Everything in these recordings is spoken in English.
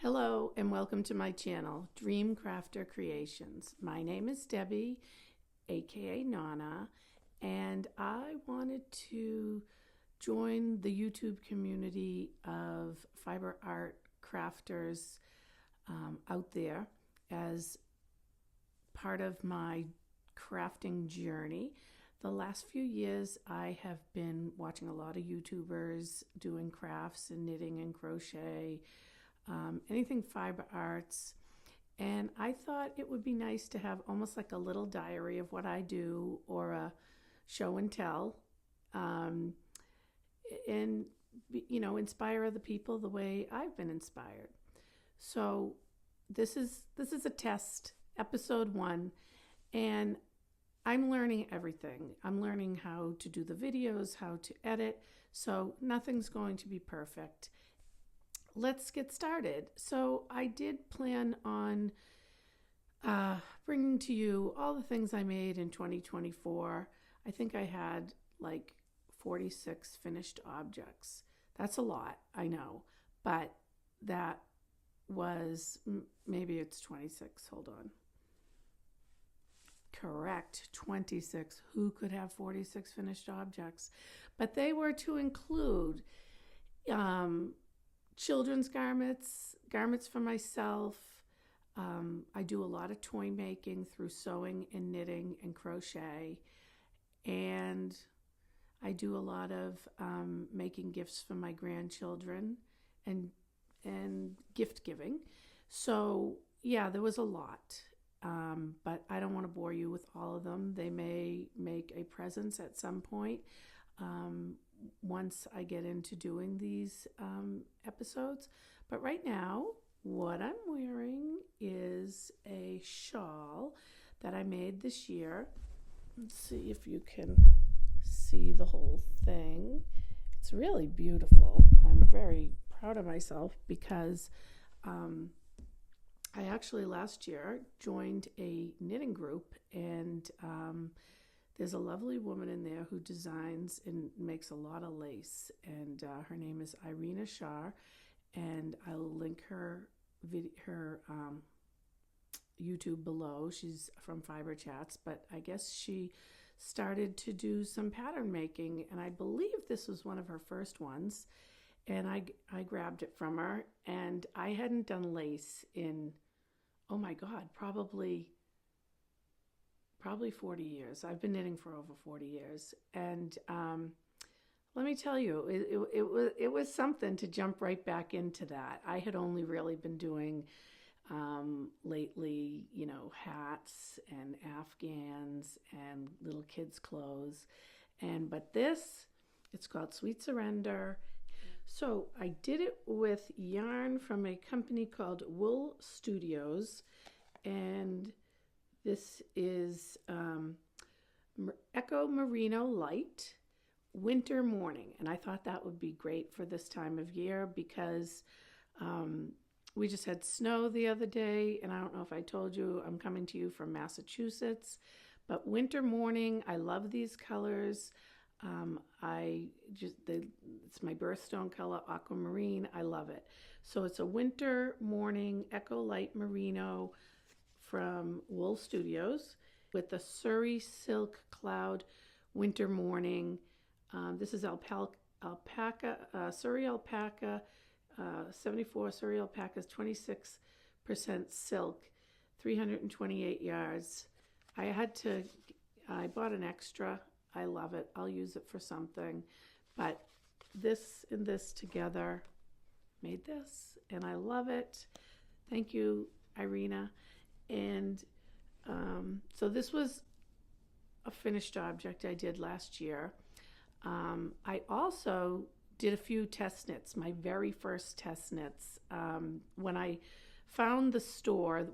Hello and welcome to my channel, Dream Crafter Creations. My name is Debbie, aka Nana, and I wanted to join the YouTube community of fiber art crafters out there as part of my crafting journey. The last few years I have been watching a lot of YouTubers doing crafts and knitting and crochet, anything fiber arts, and I thought it would be nice to have almost like a little diary of what I do or a show and tell, and inspire other people the way I've been inspired. So this is a test, episode 1, and I'm learning everything. I'm learning how to do the videos, how to edit, so nothing's going to be perfect. Let's get started. So I did plan on bringing to you all the things I made in 2024. I think I had like 46 finished objects. That's a lot, I know, but that was, maybe it's 26, hold on. Correct, 26. Who could have 46 finished objects? But they were to include children's garments for myself. I do a lot of toy making through sewing and knitting and crochet, and I do a lot of making gifts for my grandchildren and gift giving. So yeah, there was a lot, but I don't want to bore you with all of them. They may make a presence at some point. Once I get into doing these episodes. But right now, what I'm wearing is a shawl that I made this year. Let's see if you can see the whole thing. It's really beautiful. I'm very proud of myself because I actually last year joined a knitting group, and there's a lovely woman in there who designs and makes a lot of lace, and her name is Irina Shah, and I'll link her YouTube below. She's from Fiber Chats, but I guess she started to do some pattern making, and I believe this was one of her first ones, and I grabbed it from her, and I hadn't done lace in, oh my God, probably 40 years. I've been knitting for over 40 years. And let me tell you, it was something to jump right back into that. I had only really been doing lately, hats and Afghans and little kids' clothes. But this, it's called Sweet Surrender. So I did it with yarn from a company called Wool Studios, and this is Echo Merino Light Winter Morning, and I thought that would be great for this time of year because we just had snow the other day, and I don't know if I told you, I'm coming to you from Massachusetts, but Winter Morning, I love these colors. It's my birthstone color, aquamarine. I love it. So it's a Winter Morning Echo Light Merino from Wool Studios with the Surrey Silk Cloud Winter Morning. This is alpaca, Surrey alpaca, 74 Surrey alpaca is 26% silk, 328 yards. I bought an extra. I love it. I'll use it for something. But this and this together made this, and I love it. Thank you, Irina. And so this was a finished object I did last year. I also did a few test knits, my very first test knits. When I found the store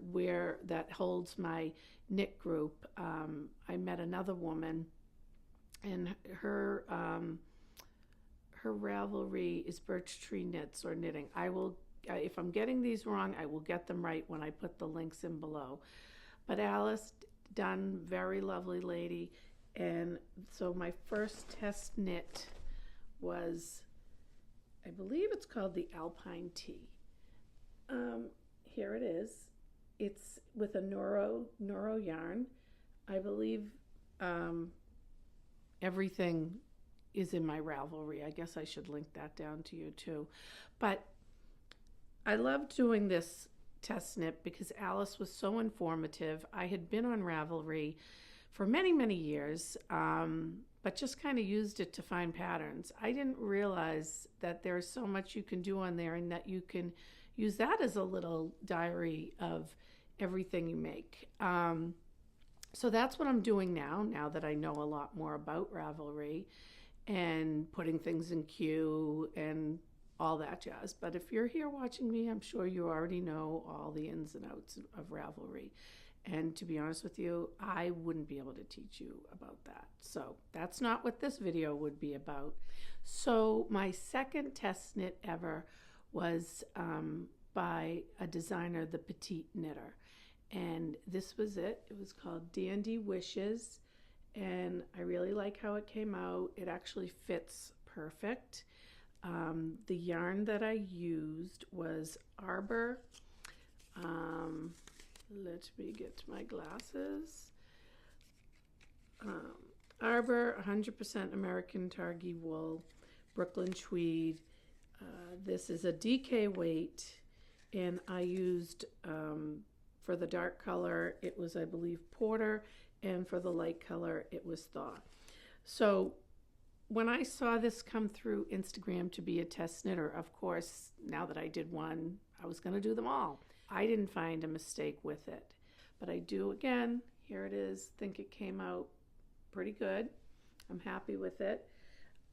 that holds my knit group, I met another woman, and her Ravelry is Birch Tree Knits or Knitting. I will, if I'm getting these wrong, I will get them right when I put the links in below. But Alice Dunn, very lovely lady, and so my first test knit was, I believe it's called the Alpine Tea. Here it is. It's with a Neuro yarn. I believe everything is in my Ravelry. I guess I should link that down to you too. But I loved doing this test knit because Alice was so informative. I had been on Ravelry for many, many years, but just kind of used it to find patterns. I didn't realize that there's so much you can do on there and that you can use that as a little diary of everything you make. So that's what I'm doing now that I know a lot more about Ravelry and putting things in queue and all that jazz. But if you're here watching me, I'm sure you already know all the ins and outs of Ravelry. And to be honest with you, I wouldn't be able to teach you about that. So that's not what this video would be about. So my second test knit ever was by a designer, the Petite Knitter. And this was it. It was called Dandy Wishes. And I really like how it came out. It actually fits perfect. The yarn that I used was Arbor. Let me get my glasses. Arbor, 100% American Targhee wool, Brooklyn tweed. This is a DK weight, and I used, for the dark color, it was, I believe, Porter, and for the light color, it was Thaw. So when I saw this come through Instagram to be a test knitter, of course, now that I did one, I was going to do them all. I didn't find a mistake with it, but I do, again, here it is, think it came out pretty good. I'm happy with it.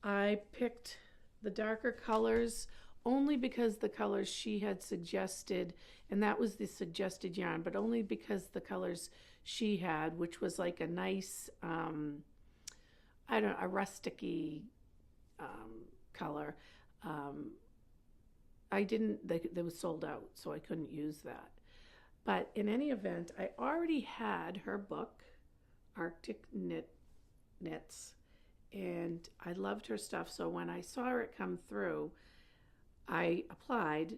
I picked the darker colors only because the colors she had suggested, and that was the suggested yarn, but only because the colors she had, which was like a nice, I don't know, a rusticy color. I didn't, they was sold out, so I couldn't use that. But in any event, I already had her book, Arctic Knits, and I loved her stuff. So when I saw it come through, I applied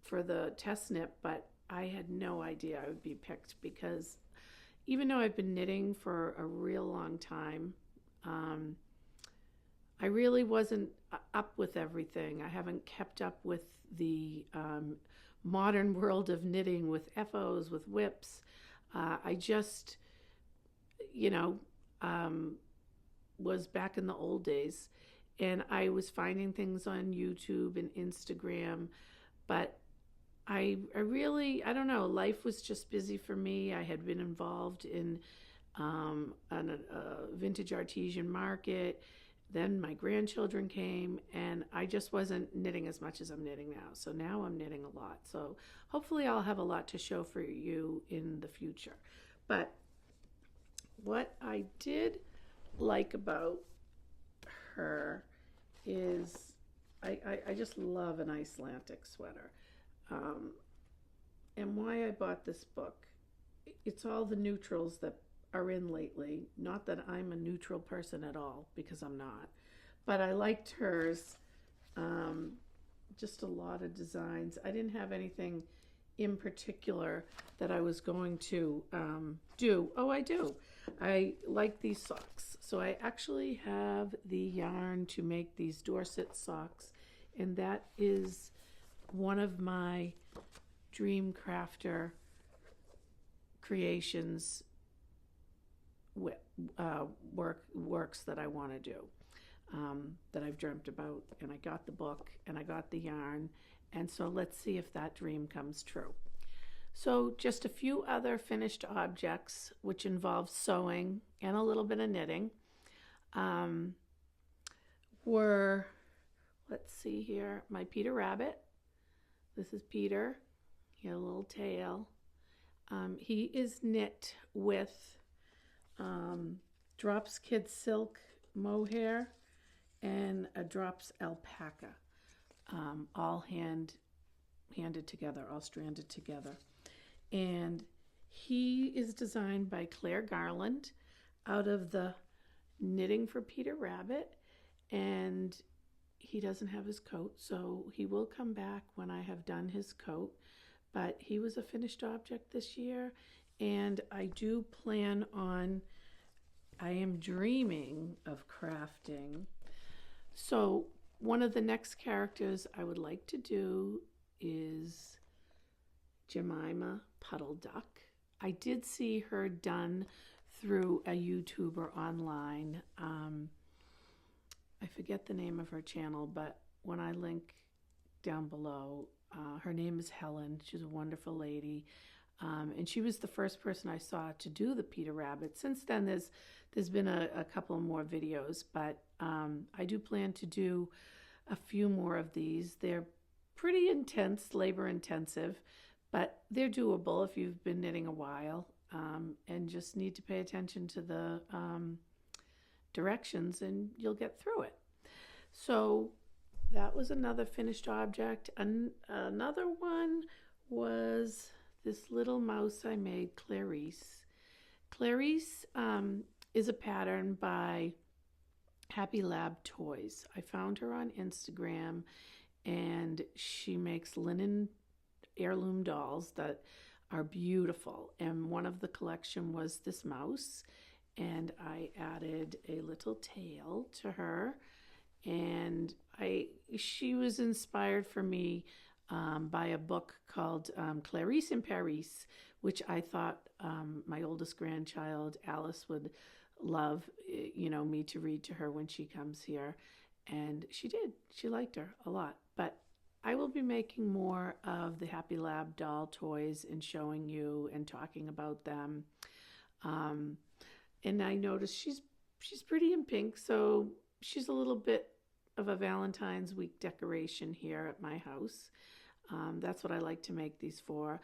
for the test knit, but I had no idea I would be picked because even though I've been knitting for a real long time, I really wasn't up with everything. I haven't kept up with the modern world of knitting with FOs, with WIPs. I just, was back in the old days, and I was finding things on YouTube and Instagram, but I don't know, life was just busy for me. I had been involved in a vintage artesian market. Then my grandchildren came, and I just wasn't knitting as much as I'm knitting now. So now I'm knitting a lot. So hopefully I'll have a lot to show for you in the future. But what I did like about her is I just love an Icelandic sweater. And why I bought this book, it's all the neutrals that are in lately. Not that I'm a neutral person at all, because I'm not, but I liked hers. Just a lot of designs. I didn't have anything in particular that I was going to do. Oh, I do. I like these socks. So I actually have the yarn to make these Dorset socks, and that is one of my Dream Crafter creations works that I want to do, that I've dreamt about. And I got the book and I got the yarn, and so let's see if that dream comes true. So just a few other finished objects which involve sewing and a little bit of knitting were, let's see here, my Peter Rabbit. This is Peter. He had a little tail. He is knit with Drops Kid Silk mohair and a Drops alpaca, all handed together, all stranded together. And he is designed by Claire Garland out of the Knitting for Peter Rabbit, and he doesn't have his coat, so he will come back when I have done his coat. but he was a finished object this year, and I do plan on, I am dreaming of crafting. So one of the next characters I would like to do is Jemima Puddle Duck. I did see her done through a YouTuber online. I forget the name of her channel, but when I link down below, her name is Helen. She's a wonderful lady. And she was the first person I saw to do the Peter Rabbit. Since then, there's been a couple more videos, but I do plan to do a few more of these. They're pretty intense, labor intensive, but they're doable if you've been knitting a while, and just need to pay attention to the directions, and you'll get through it. So that was another finished object. Another one was this little mouse I made, Clarice. Clarice is a pattern by Happy Lab Toys. I found her on Instagram, and she makes linen heirloom dolls that are beautiful. And one of the collection was this mouse, and I added a little tail to her. And she was inspired for me by a book called Clarice in Paris, which I thought my oldest grandchild, Alice, would love, me to read to her when she comes here. And she did. She liked her a lot. But I will be making more of the Happy Lab doll toys and showing you and talking about them. And I noticed she's pretty in pink, so she's a little bit of a Valentine's week decoration here at my house. That's what I like to make these for.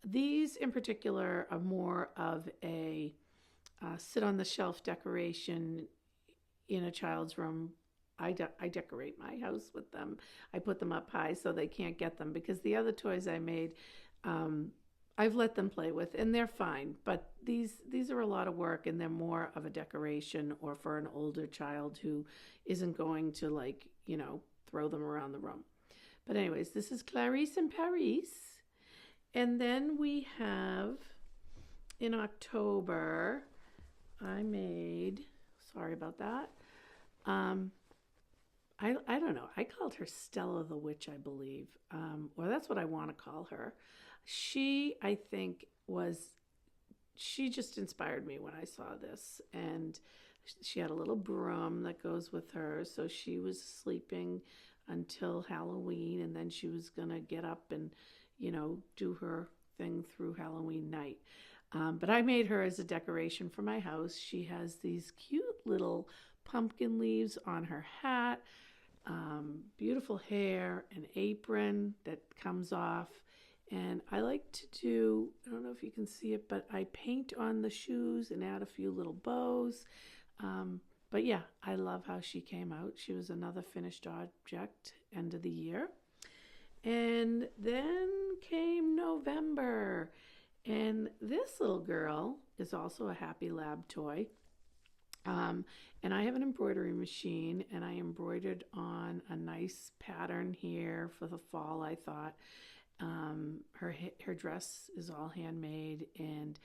These in particular are more of a sit on the shelf decoration in a child's room. I decorate my house with them. I put them up high so they can't get them, because the other toys I made, I've let them play with, and they're fine. But these are a lot of work, and they're more of a decoration or for an older child who isn't going to throw them around the room. But anyways, this is Clarice in Paris. And then we have, in October, I made, sorry about that, I don't know. I called her Stella the Witch, I believe. Or that's what I want to call her. She, I think, she just inspired me when I saw this. And she had a little broom that goes with her. So she was sleeping until Halloween, and then she was going to get up and, do her thing through Halloween night. But I made her as a decoration for my house. She has these cute little pumpkin leaves on her hat, beautiful hair, an apron that comes off. And I like to do, I don't know if you can see it, but I paint on the shoes and add a few little bows. But yeah, I love how she came out. She was another finished object, end of the year. And then came November. And this little girl is also a Happy Lab toy. And I have an embroidery machine, and I embroidered on a nice pattern here for the fall, I thought. Her dress is all handmade, and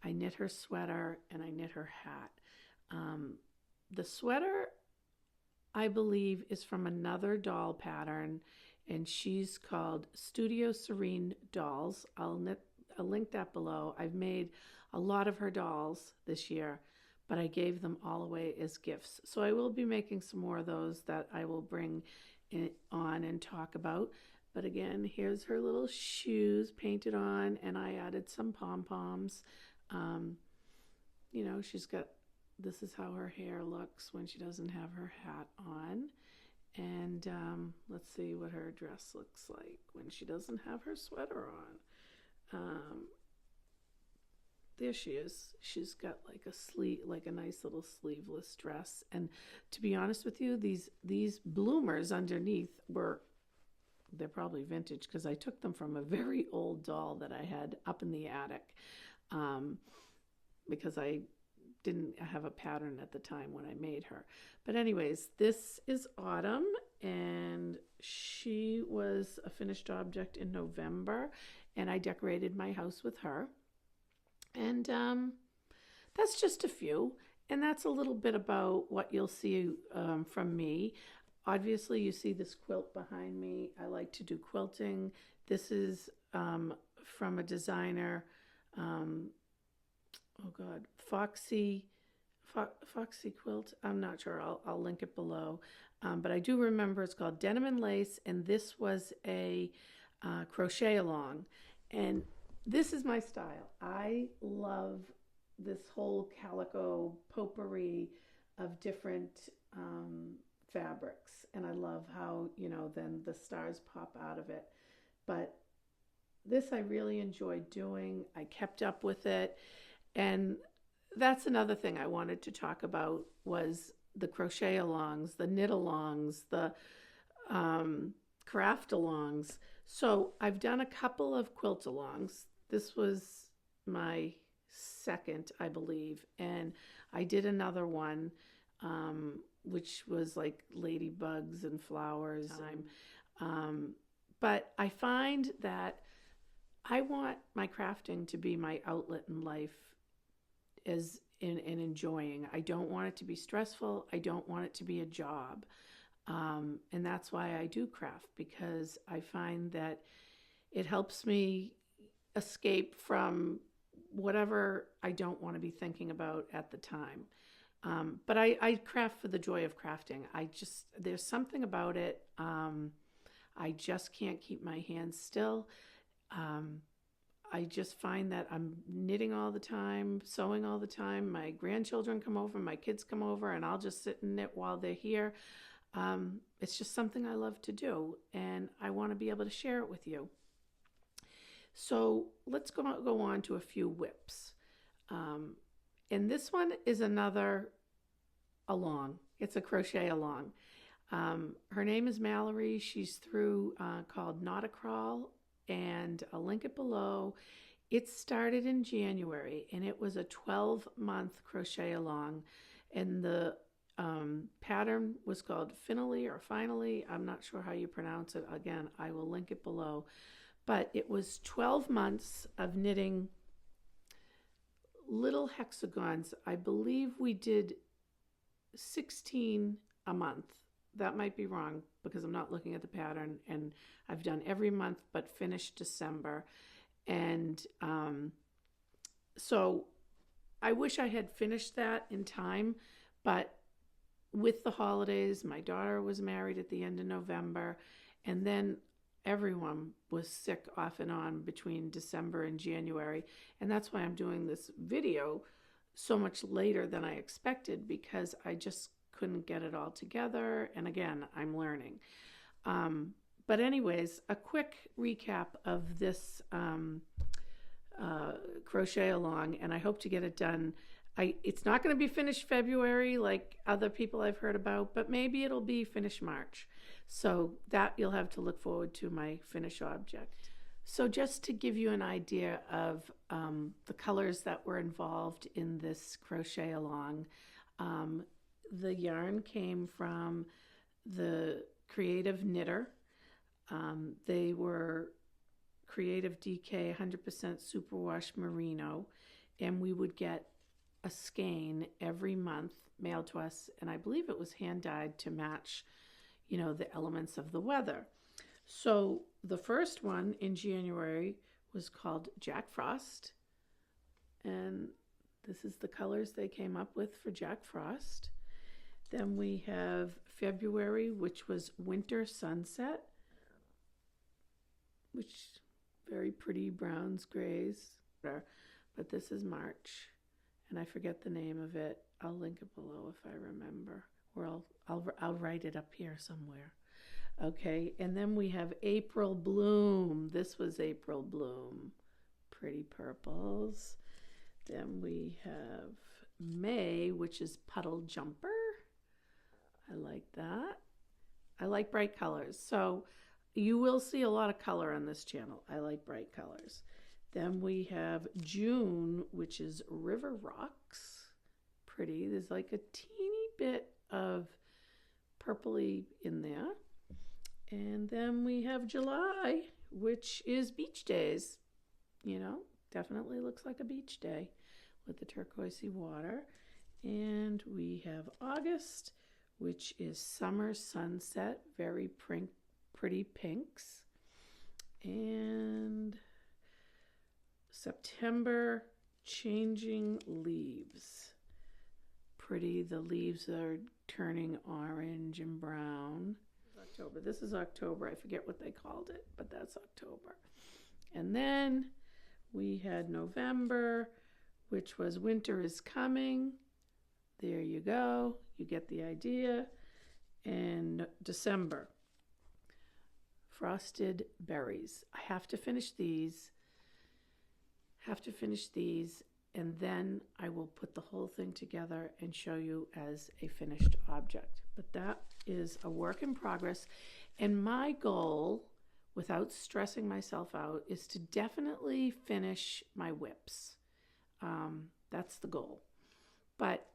I knit her sweater and I knit her hat. The sweater, I believe, is from another doll pattern, and she's called Studio Serene Dolls. I'll link that below. I've made a lot of her dolls this year, but I gave them all away as gifts. So I will be making some more of those that I will bring on and talk about. But again, here's her little shoes painted on, and I added some pom-poms. She's got, this is how her hair looks when she doesn't have her hat on. And let's see what her dress looks like when she doesn't have her sweater on. There she is. She's got like a nice little sleeveless dress. And to be honest with you, these bloomers underneath they're probably vintage, because I took them from a very old doll that I had up in the attic, because I didn't have a pattern at the time when I made her. But anyways, this is autumn, and she was a finished object in November, and I decorated my house with her. And that's just a few, and that's a little bit about what you'll see from me. Obviously, you see this quilt behind me. I like to do quilting. This is from a designer, Foxy Quilt. I'm not sure. I'll link it below. But I do remember it's called Denim and Lace, and this was a crochet along. And this is my style. I love this whole calico potpourri of different fabrics, and I love how, then the stars pop out of it. But this I really enjoyed doing. I kept up with it, and that's another thing I wanted to talk about was the crochet alongs, the knit alongs, the craft alongs. So I've done a couple of quilt alongs. This was my second, I believe, and I did another one which was like ladybugs and flowers. But I find that I want my crafting to be my outlet in life as in enjoying. I don't want it to be stressful. I don't want it to be a job. And that's why I do craft, because I find that it helps me escape from whatever I don't want to be thinking about at the time. But I craft for the joy of crafting. There's something about it. I just can't keep my hands still. I just find that I'm knitting all the time, sewing all the time. My grandchildren come over, my kids come over, and I'll just sit and knit while they're here. It's just something I love to do, and I want to be able to share it with you. So let's go on to a few WIPs. And this one is another along. It's a crochet along. Her name is Mallory. She's through called Not a Crawl, and I'll link it below. It started in January, and it was a 12-month crochet along, and the pattern was called Finally or Finally. I'm not sure how you pronounce it. Again, I will link it below. But it was 12 months of knitting little hexagons. I believe we did 16 a month. That might be wrong because I'm not looking at the pattern, and I've done every month but finished December. And so I wish I had finished that in time, but with the holidays, my daughter was married at the end of November, and then everyone was sick off and on between December and January. And that's why I'm doing this video so much later than I expected, because I just couldn't get it all together. And again, I'm learning. But anyways, a quick recap of this crochet along, and I hope to get it done. It's not going to be finished February like other people I've heard about, but maybe it'll be finished March. So that you'll have to look forward to my finished object. So just to give you an idea of the colors that were involved in this crochet along, the yarn came from the Creative Knitter. They were Creative DK 100% Superwash Merino, and we would get a skein every month mailed to us, and I believe it was hand dyed to match, the elements of the weather. So the first one in January was called Jack Frost, and this is the colors they came up with for Jack Frost. Then we have February, which was Winter Sunset, which very pretty browns, grays, but this is March, and I forget the name of it. I'll link it below if I remember, or I'll write it up here somewhere. Okay, and then we have April Bloom. This was April Bloom, pretty purples. Then we have May, which is Puddle Jumper. I like that. I like bright colors. So you will see a lot of color on this channel. I like bright colors. Then we have June, which is River Rocks. Pretty. There's like a teeny bit of purpley in there. And then we have July, which is beach days. You know, definitely looks like a beach day with the turquoisey water. And we have August, which is summer sunset, very pretty pinks. And September, changing leaves. Pretty, the leaves are turning orange and brown. October. This is October. I forget what they called it, but that's October. And then we had November, which was winter is coming. There you go. You get the idea. And December, frosted berries. I have to finish these. And then I will put the whole thing together and show you as a finished object. But that is a work in progress. And my goal, without stressing myself out, is to definitely finish my WIPs. That's the goal. But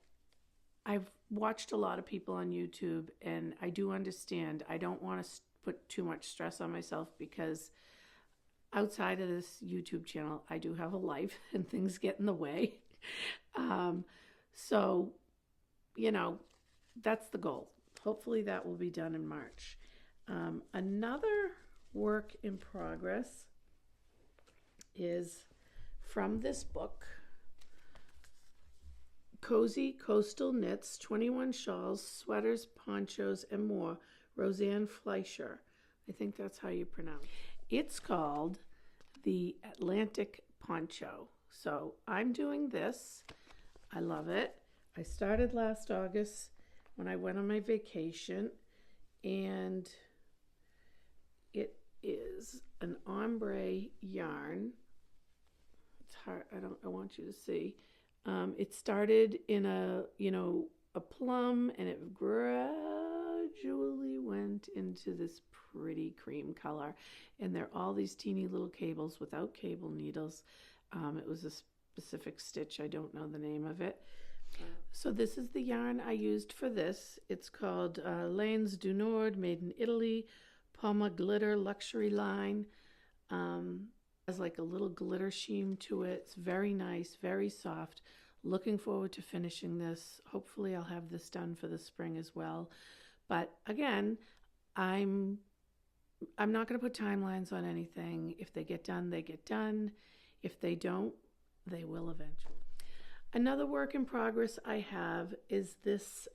I've watched a lot of people on YouTube, and I do understand I don't want to put too much stress on myself, because outside of this YouTube channel, I do have a life and things get in the way. So, you know, that's the goal. Hopefully that will be done in March. Another work in progress is from this book, Cozy Coastal Knits, 21 Shawls, Sweaters, Ponchos, and More, Roseanne Fleischer. I think that's how you pronounce it. It's called the Atlantic Poncho. So I'm doing this. I love it. I started last August when I went on my vacation, and it is an ombre yarn. It's hard. I want you to see. It started in a plum, and it gradually went into this pretty cream color. And there are all these teeny little cables without cable needles. It was a specific stitch. I don't know the name of it. So this is the yarn I used for this. It's called Lanes du Nord, made in Italy, Palma Glitter Luxury Line. Has like a little glitter sheen to it. It's very nice, very soft. Looking forward to finishing this. Hopefully I'll have this done for the spring as well. But again, I'm not going to put timelines on anything. If they get done, they get done. If they don't, they will eventually. Another work in progress I have is this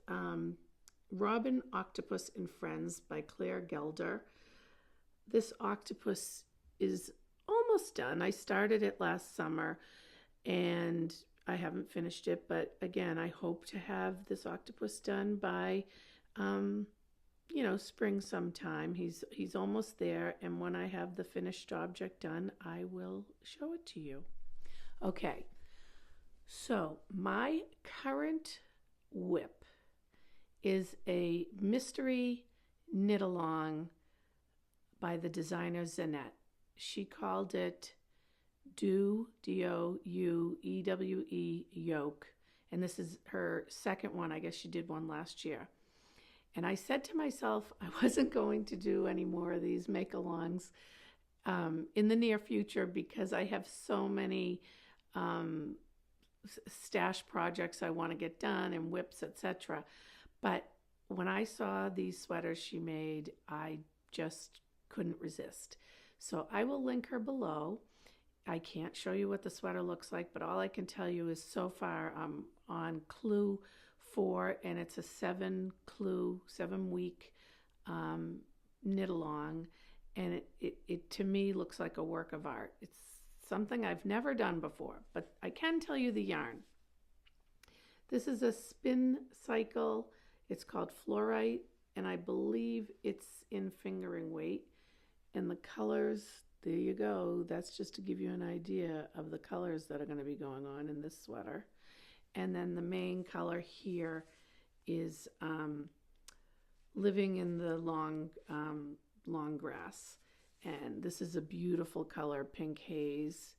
Robin Octopus and Friends by Claire Gelder. This octopus is almost done. I started it last summer and I haven't finished it, but again, I hope to have this octopus done by spring sometime. He's almost there, and when I have the finished object done, I will show it to you. Okay, so my current WIP is a mystery knit along by the designer Zanette. She called it D-O-U-E-W-E yoke, and this is her second one. I guess she did one last year. And I said to myself I wasn't going to do any more of these make-alongs in the near future, because I have so many stash projects I want to get done and WIPs, etc. But when I saw these sweaters she made, I just couldn't resist. So I will link her below. I can't show you what the sweater looks like, but all I can tell you is so far I'm on clue 4, and it's a 7-week knit along, and it to me looks like a work of art. It's something I've never done before, but I can tell you the yarn. This is a spin cycle. It's called Fluorite, and I believe it's in fingering weight. And the colors, there you go. That's just to give you an idea of the colors that are going to be going on in this sweater. And then the main color here is Living in the Long Grass. And this is a beautiful color, pink haze.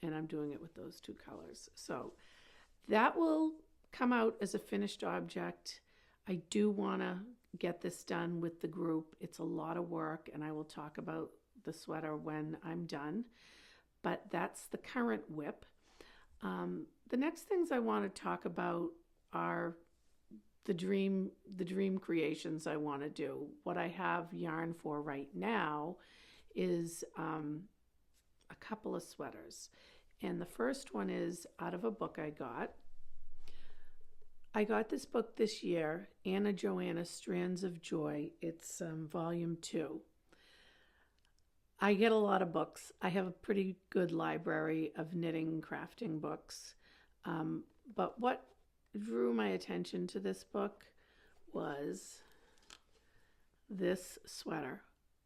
And I'm doing it with those 2 colors. So that will come out as a finished object. I do want to get this done with the group. It's a lot of work, and I will talk about the sweater when I'm done. But that's the current WIP. The next things I want to talk about are the dream creations I want to do. What I have yarn for right now is a couple of sweaters. And the first one is out of a book I got. I got this book this year, Anna Joanna Strands of Joy. It's volume 2. I get a lot of books. I have a pretty good library of knitting and crafting books. But what drew my attention to this book was this sweater.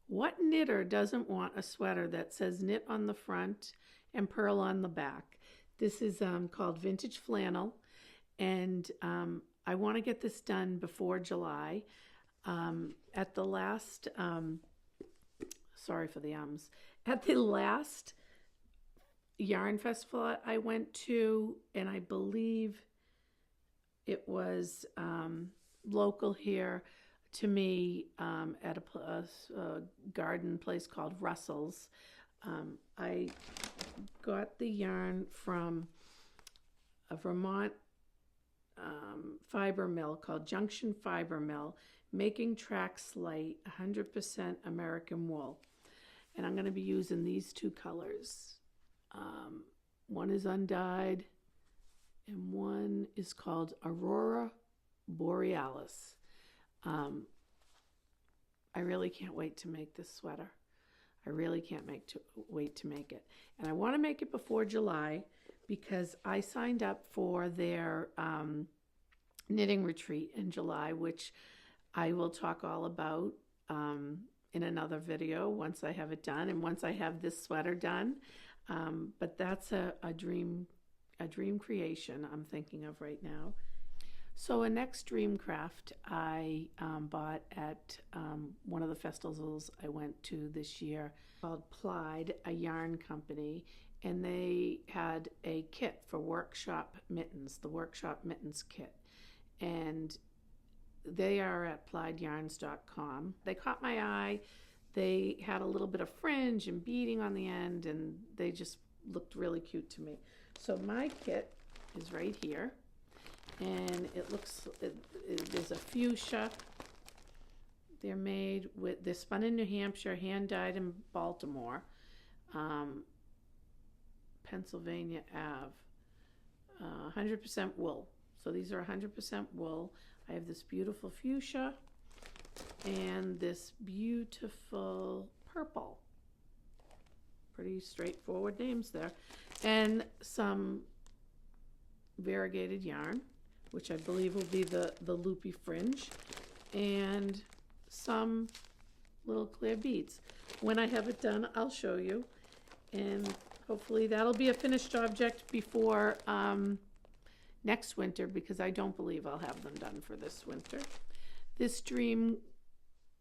What knitter doesn't want a sweater that says knit on the front and purl on the back? This is called Vintage Flannel, and I want to get this done before July. At the last, sorry for the ums, at the last yarn festival I went to, and I believe it was local here to me at a garden place called Russell's. I got the yarn from a Vermont fiber mill called Junction Fiber Mill, making tracks light, 100% American wool. And I'm going to be using these two colors. One is undyed, and one is called Aurora Borealis. I really can't wait to make this sweater. I really can't wait to make it. And I want to make it before July because I signed up for their knitting retreat in July, which I will talk all about in another video once I have it done and once I have this sweater done. But that's a dream creation I'm thinking of right now. So a next dream craft I bought at one of the festivals I went to this year called Plied, a yarn company, and they had a kit for workshop mittens, the workshop mittens kit, and they are at pliedyarns.com. They caught my eye. They had a little bit of fringe and beading on the end, and they just looked really cute to me. So my kit is right here, and there's a fuchsia. They're spun in New Hampshire, hand dyed in Baltimore, Pennsylvania Ave, 100% wool. So these are 100% wool. I have this beautiful fuchsia and this beautiful purple. Pretty straightforward names there. And some variegated yarn, which I believe will be the loopy fringe, and some little clear beads. When I have it done, I'll show you, and hopefully that'll be a finished object before next winter, because I don't believe I'll have them done for this winter. This dream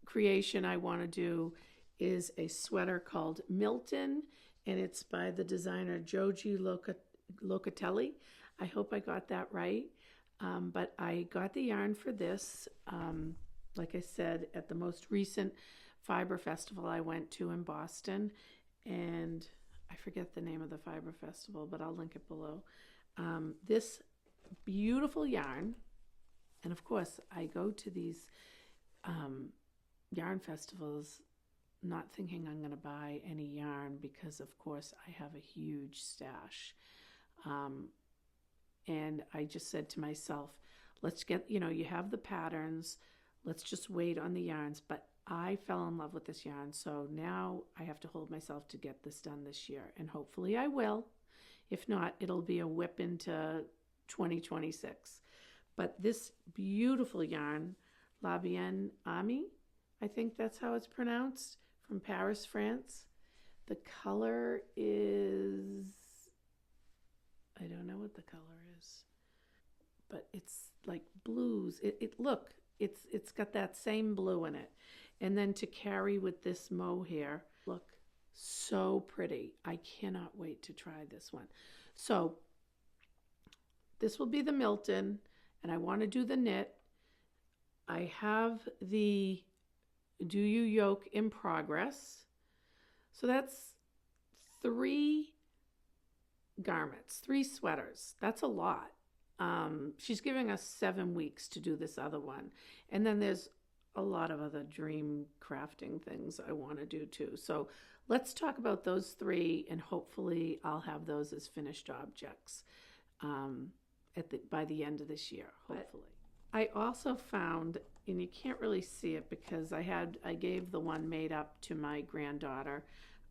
creation I want to do is a sweater called Milton, and it's by the designer Joji Locatelli. I hope I got that right. But I got the yarn for this, like I said, at the most recent fiber festival I went to in Boston, and I forget the name of the fiber festival, but I'll link it below. This beautiful yarn, and of course I go to these yarn festivals not thinking I'm going to buy any yarn because of course I have a huge stash. And I just said to myself, let's get, you have the patterns, let's just wait on the yarns. But I fell in love with this yarn, so now I have to hold myself to get this done this year, and hopefully I will. If not, it'll be a whip into 2026. But this beautiful yarn, La Bien Ami, I think that's how it's pronounced, from Paris, France. The color is, I don't know what the color is, but it's like blues. It's got that same blue in it. And then to carry with this mohair, look, so pretty. I cannot wait to try this one. So this will be the Milton, and I want to do the knit. I have the Do You Yoke in progress. So that's 3 garments, 3 sweaters. That's a lot. She's giving us 7 weeks to do this other one. And then there's a lot of other dream crafting things I want to do too. So let's talk about those 3, and hopefully I'll have those as finished objects by the end of this year, hopefully. I also found, and you can't really see it because I gave the one made up to my granddaughter.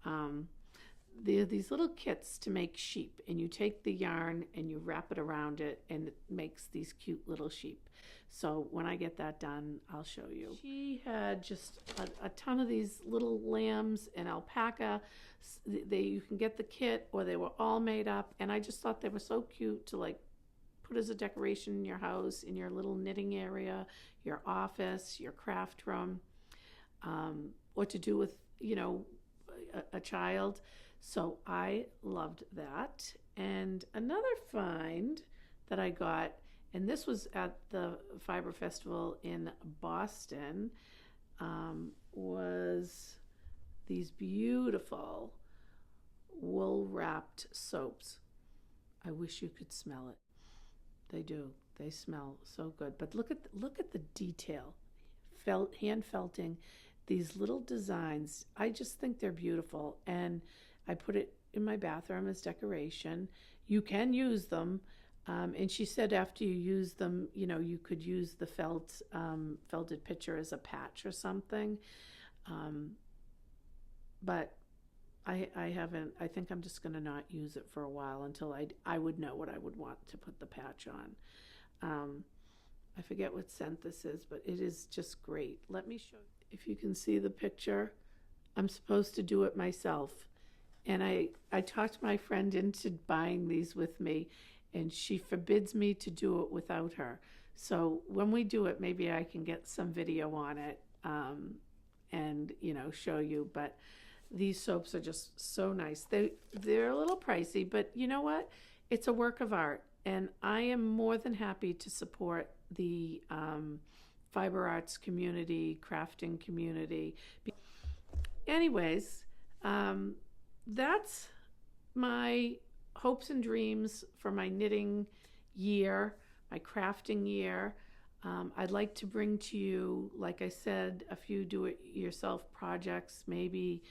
There are these little kits to make sheep, and you take the yarn and you wrap it around it, and it makes these cute little sheep. So when I get that done, I'll show you. She had just a ton of these little lambs and alpaca. You can get the kit, or they were all made up, and I just thought they were so cute to like put as a decoration in your house, in your little knitting area, your office, your craft room, or to do with, a child. So I loved that. And another find that I got, and this was at the Fiber Festival in Boston, was these beautiful wool wrapped soaps. I wish you could smell it. They do. They smell so good. But look at the detail. Hand felting these little designs. I just think they're beautiful, and I put it in my bathroom as decoration. You can use them, and she said after you use them, you could use the felted picture as a patch or something. But I haven't. I think I'm just going to not use it for a while until I would know what I would want to put the patch on. I forget what scent this is, but it is just great. Let me show you. If you can see the picture, I'm supposed to do it myself. And I talked my friend into buying these with me, and she forbids me to do it without her. So when we do it, maybe I can get some video on it and, show you. But these soaps are just so nice. They're a little pricey, but you know what? It's a work of art, and I am more than happy to support the fiber arts community, crafting community. Anyways, that's my hopes and dreams for my knitting year, my crafting year. I'd like to bring to you, like I said, a few do-it-yourself projects, maybe,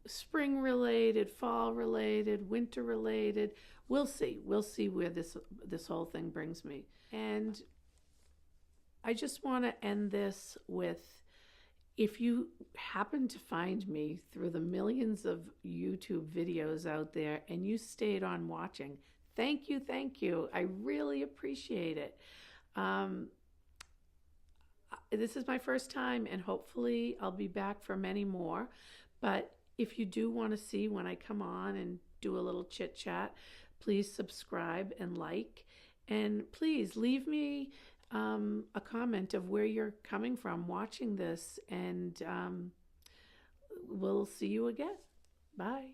spring related, fall related, winter related. We'll see where this whole thing brings me. And I just want to end this with, if you happen to find me through the millions of YouTube videos out there and you stayed on watching, thank you. I really appreciate it. This is my first time, and hopefully I'll be back for many more. But if you do want to see when I come on and do a little chit chat, please subscribe and like. And please leave me a comment of where you're coming from watching this, and we'll see you again. Bye.